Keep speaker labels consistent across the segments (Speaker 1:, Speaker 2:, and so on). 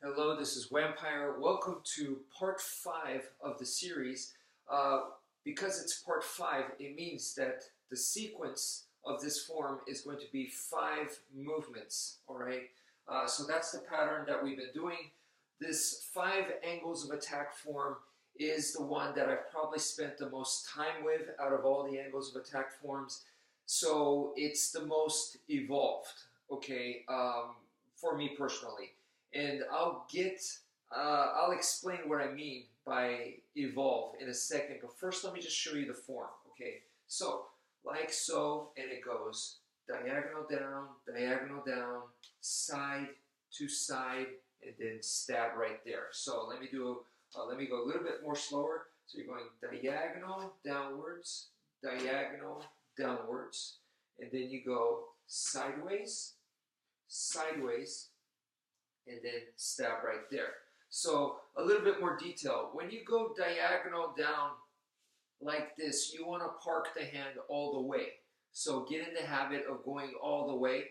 Speaker 1: Hello, this is wmpyr. Welcome to part 5 of the series. Because it's part 5, it means that the sequence of this form is going to be 5 movements, all right? So that's the pattern that we've been doing. This 5 angles of attack form is the one that I've probably spent the most time with out of all the angles of attack forms. So it's the most evolved, okay, for me personally. And I'll explain what I mean by evolve in a second, but first let me just show you the form, okay? So, like so, and it goes diagonal down, side to side, and then stab right there. So let me go a little bit more slower. So you're going diagonal downwards, and then you go sideways, and then stab right there. So a little bit more detail. When you go diagonal down like this, you want to park the hand all the way. So get in the habit of going all the way,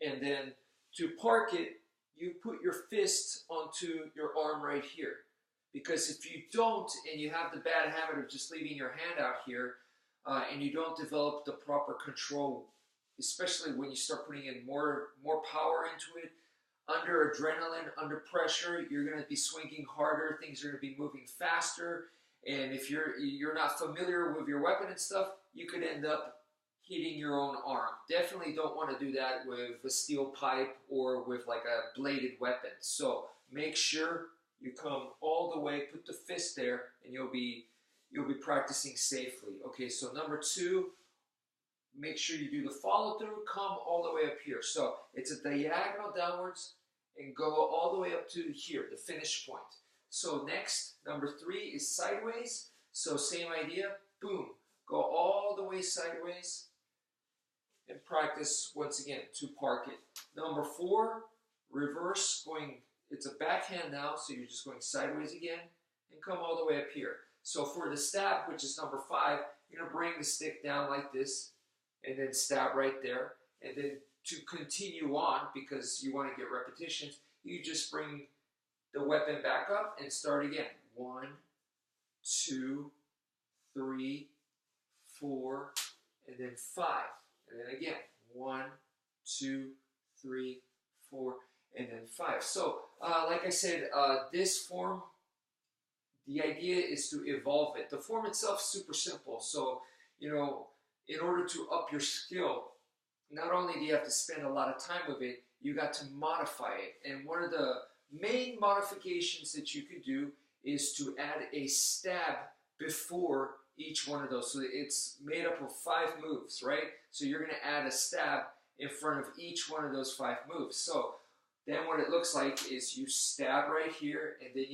Speaker 1: and then to park it, you put your fist onto your arm right here. Because if you don't, and you have the bad habit of just leaving your hand out here, and you don't develop the proper control, especially when you start putting in more power into it, under adrenaline, under pressure, you're going to be swinging harder, things are going to be moving faster, and if you're not familiar with your weapon and stuff, you could end up hitting your own arm. Definitely don't want to do that with a steel pipe or with like a bladed weapon. So make sure you come all the way, put the fist there, and you'll be practicing safely. Okay, so number 2, make sure you do the follow through, come all the way up here. So it's a diagonal downwards and go all the way up to here, the finish point. So next, number 3 is sideways. So same idea, boom, go all the way sideways and practice once again to park it. Number 4, reverse, going, it's a backhand now, so you're just going sideways again and come all the way up here. So for the stab, which is number 5, you're gonna bring the stick down like this, and then stab right there, and then to continue on, because you want to get repetitions, you just bring the weapon back up and start again. 1, 2, 3, 4, and then 5, and then again 1, 2, 3, 4, and then 5. So like I said, this form, the idea is to evolve it. The form itself is super simple, so you know, in order to up your skill, not only do you have to spend a lot of time with it, you got to modify it. And one of the main modifications that you could do is to add a stab before each one of those. So it's made up of 5 moves, right? So you're going to add a stab in front of each one of those 5 moves. So then what it looks like is you stab right here, and then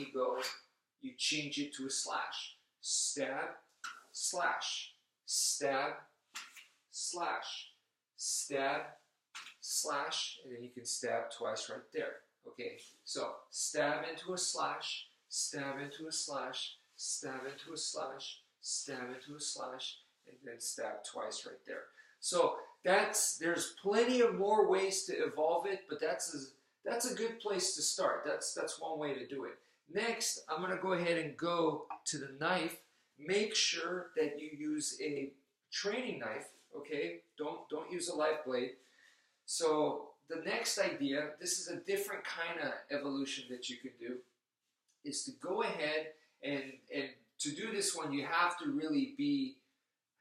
Speaker 1: you change it to a slash. Stab, slash, stab, slash, stab, slash, and then you can stab twice right there. Okay, so stab into a slash, stab into a slash, stab into a slash, stab into a slash, and then stab twice right there. So there's plenty of more ways to evolve it, but that's a good place to start. That's one way to do it. Next, I'm going to go ahead and go to the knife. Make sure that you use a training knife, okay? Don't use a live blade. So the next idea, this is a different kind of evolution that you can do, is to go ahead and to do this one, you have to really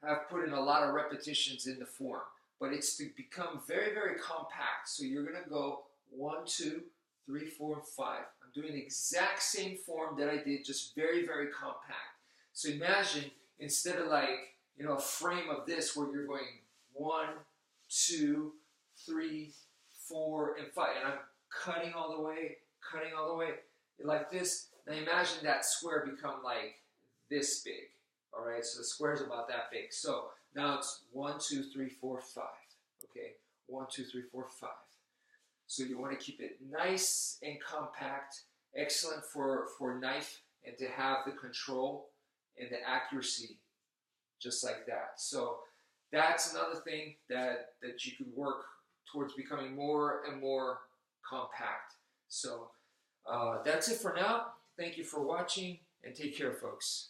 Speaker 1: have put in a lot of repetitions in the form, but it's to become very, very compact. So you're gonna go 1, 2, 3, 4, and 5. I'm doing the exact same form that I did, just very, very compact. So imagine, instead of like, you know, a frame of this where you're going 1, 2, 3, 4, and 5, and I'm cutting all the way, like this. Now imagine that square become like this big, all right? So the square is about that big. So now it's 1, 2, 3, 4, 5, okay? 1, 2, 3, 4, 5. So you want to keep it nice and compact, excellent for knife, and to have the control and the accuracy just like that. So that's another thing that you can work towards becoming more and more compact. So That's it for now. Thank you for watching, and take care, folks.